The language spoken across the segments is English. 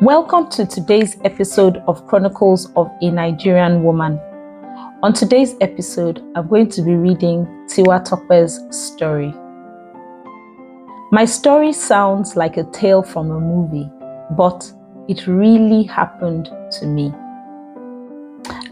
Welcome to today's episode of Chronicles of a Nigerian Woman. On today's episode, I'm going to be reading Tiwatope's story. My story sounds like a tale from a movie, but it really happened to me.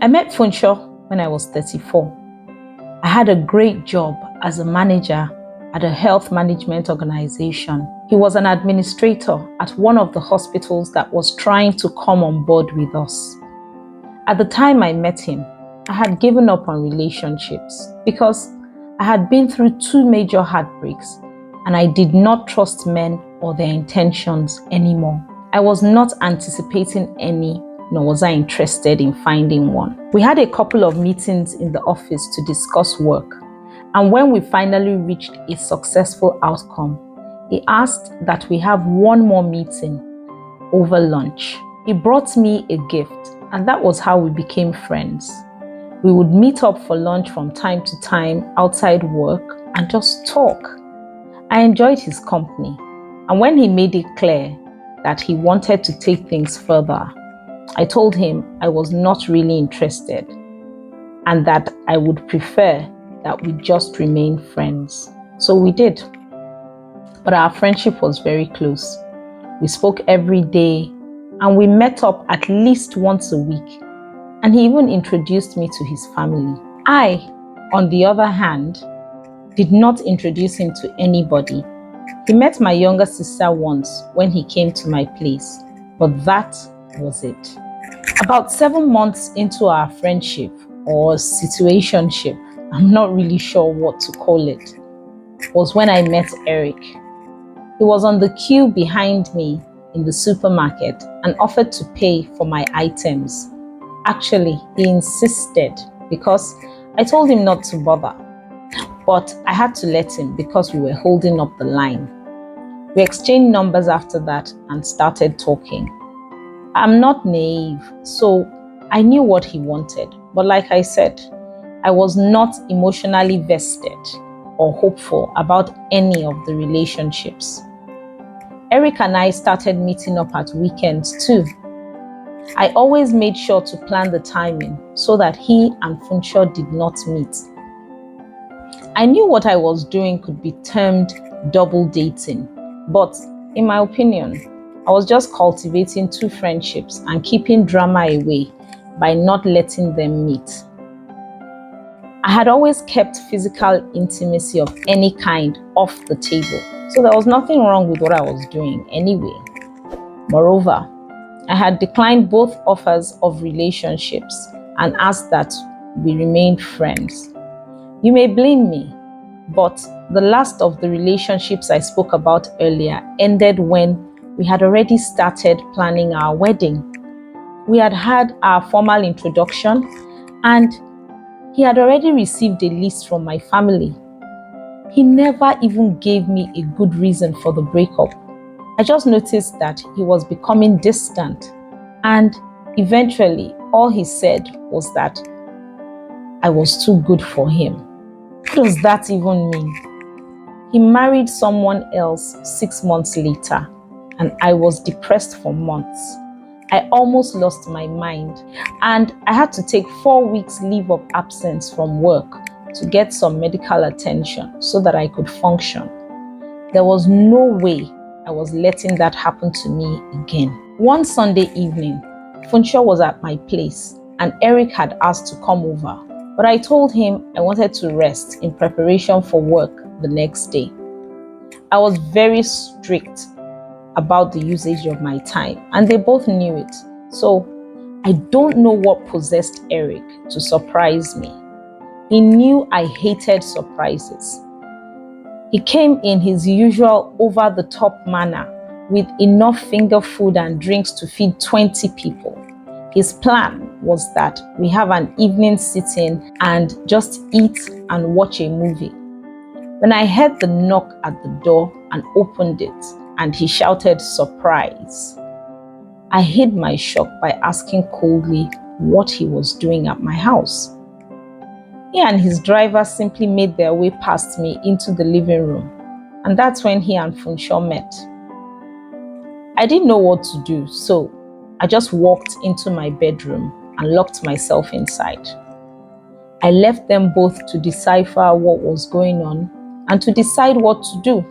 I met Funsho when I was 34. I had a great job as a manager at a health management organization. He was an administrator at one of the hospitals that was trying to come on board with us. At the time I met him, I had given up on relationships because I had been through 2 major heartbreaks and I did not trust men or their intentions anymore. I was not anticipating any, nor was I interested in finding one. We had a couple of meetings in the office to discuss work, and when we finally reached a successful outcome, he asked that we have one more meeting over lunch. He brought me a gift, and that was how we became friends. We would meet up for lunch from time to time outside work and just talk. I enjoyed his company, and when he made it clear that he wanted to take things further, I told him I was not really interested and that I would prefer that we just remain friends. So we did. But our friendship was very close. We spoke every day and we met up at least once a week. And he even introduced me to his family. I, on the other hand, did not introduce him to anybody. He met my younger sister once when he came to my place, but that was it. About 7 months into our friendship or situationship, I'm not really sure what to call it, was when I met Eric. He was on the queue behind me in the supermarket and offered to pay for my items. Actually, he insisted because I told him not to bother. But I had to let him because we were holding up the line. We exchanged numbers after that and started talking. I'm not naive, so I knew what he wanted. But like I said, I was not emotionally vested or hopeful about any of the relationships. Eric and I started meeting up at weekends too. I always made sure to plan the timing so that he and Funsho did not meet. I knew what I was doing could be termed double dating, but in my opinion, I was just cultivating 2 friendships and keeping drama away by not letting them meet. I had always kept physical intimacy of any kind off the table, so there was nothing wrong with what I was doing anyway. Moreover, I had declined both offers of relationships and asked that we remain friends. You may blame me, but the last of the relationships I spoke about earlier ended when we had already started planning our wedding. We had had our formal introduction and he had already received a list from my family. He never even gave me a good reason for the breakup. I just noticed that he was becoming distant, and eventually all he said was that I was too good for him. What does that even mean? He married someone else 6 months later, and I was depressed for months. I almost lost my mind, and I had to take 4 weeks leave of absence from work to get some medical attention so that I could function. There was no way I was letting that happen to me again. One Sunday evening, Funsho was at my place and Eric had asked to come over, but I told him I wanted to rest in preparation for work the next day. I was very strict about the usage of my time, and they both knew it. So I don't know what possessed Eric to surprise me. He knew I hated surprises. He came in his usual over-the-top manner with enough finger food and drinks to feed 20 people. His plan was that we have an evening sit-in and just eat and watch a movie. When I heard the knock at the door and opened it, and he shouted, "Surprise!" I hid my shock by asking coldly what he was doing at my house. He and his driver simply made their way past me into the living room, and that's when he and Funsho met. I didn't know what to do, so I just walked into my bedroom and locked myself inside. I left them both to decipher what was going on and to decide what to do.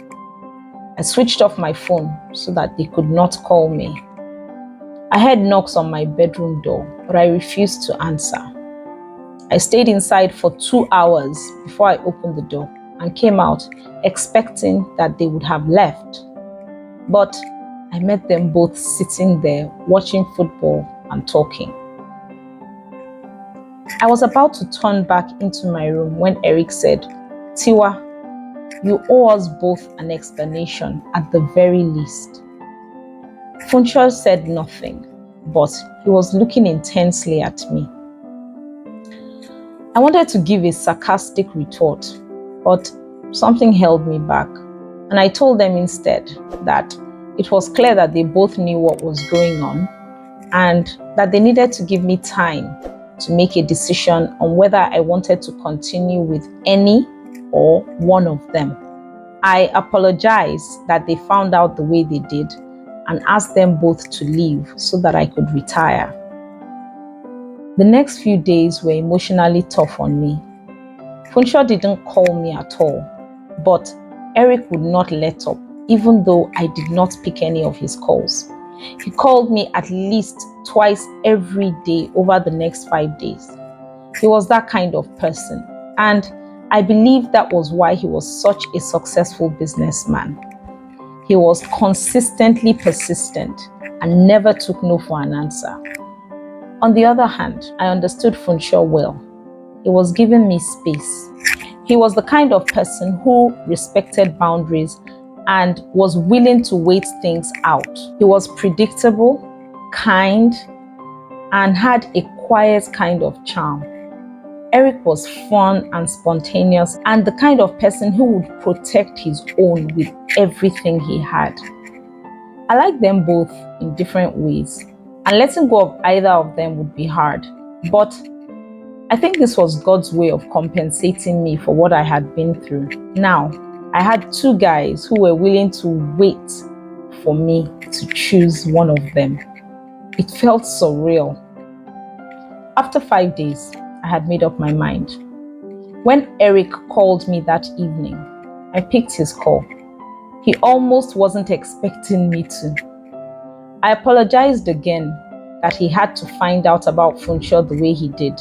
I switched off my phone so that they could not call me. I heard knocks on my bedroom door, but I refused to answer. I stayed inside for 2 hours before I opened the door and came out expecting that they would have left. But I met them both sitting there watching football and talking. I was about to turn back into my room when Eric said, "Tiwa, you owe us both an explanation at the very least." Funsho said nothing, but he was looking intensely at me. I wanted to give a sarcastic retort, but something held me back, and I told them instead that it was clear that they both knew what was going on and that they needed to give me time to make a decision on whether I wanted to continue with any or one of them. I apologized that they found out the way they did and asked them both to leave so that I could retire. The next few days were emotionally tough on me. Funsho didn't call me at all, but Eric would not let up, even though I did not pick any of his calls. He called me at least twice every day over the next 5 days. He was that kind of person, and I believe that was why he was such a successful businessman. He was consistently persistent and never took no for an answer. On the other hand, I understood Funsho well. He was giving me space. He was the kind of person who respected boundaries and was willing to wait things out. He was predictable, kind, and had a quiet kind of charm. Eric was fun and spontaneous and the kind of person who would protect his own with everything he had. I like them both in different ways, and letting go of either of them would be hard, but I think this was God's way of compensating me for what I had been through. Now, I had two guys who were willing to wait for me to choose one of them. It felt surreal. After 5 days, I had made up my mind. When Eric called me that evening, I picked his call. He almost wasn't expecting me to. I apologized again that he had to find out about Funsho the way he did.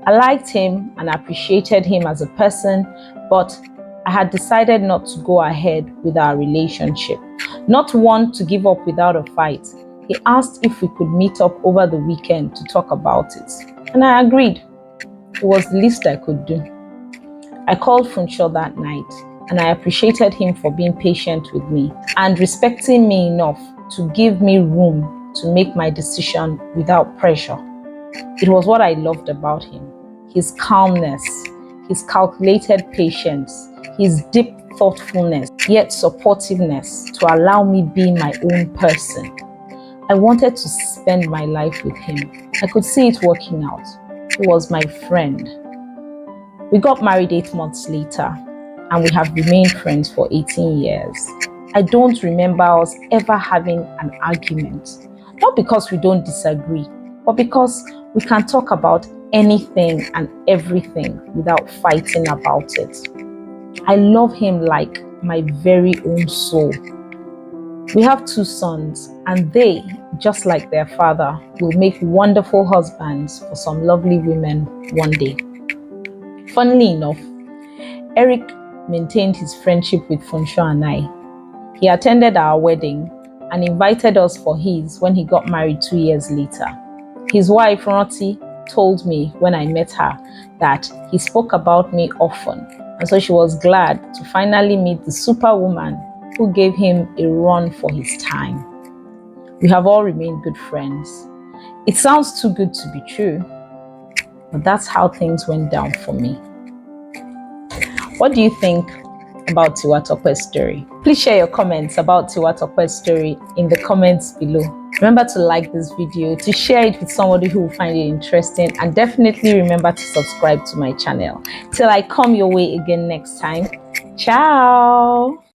I liked him and appreciated him as a person, but I had decided not to go ahead with our relationship. Not one to give up without a fight. He asked if we could meet up over the weekend to talk about it, and I agreed. It was the least I could do. I called Funsho that night, and I appreciated him for being patient with me and respecting me enough to give me room to make my decision without pressure. It was what I loved about him. His calmness, his calculated patience, his deep thoughtfulness, yet supportiveness to allow me be my own person. I wanted to spend my life with him. I could see it working out. He was my friend. We got married 8 months later, and we have remained friends for 18 years. I don't remember us ever having an argument. Not because we don't disagree, but because we can talk about anything and everything without fighting about it. I love him like my very own soul. We have 2 sons, and they, just like their father, will make wonderful husbands for some lovely women one day. Funnily enough, Eric maintained his friendship with Funsho and I. He attended our wedding and invited us for his when he got married 2 years later. His wife, Roti, told me when I met her that he spoke about me often, and so she was glad to finally meet the superwoman who gave him a run for his time. We have all remained good friends. It sounds too good to be true, but that's how things went down for me. What do you think about Tiwatope's story? Please share your comments about Tiwatope's story in the comments below. Remember to like this video, to share it with somebody who will find it interesting, and definitely remember to subscribe to my channel. Till I come your way again next time. Ciao!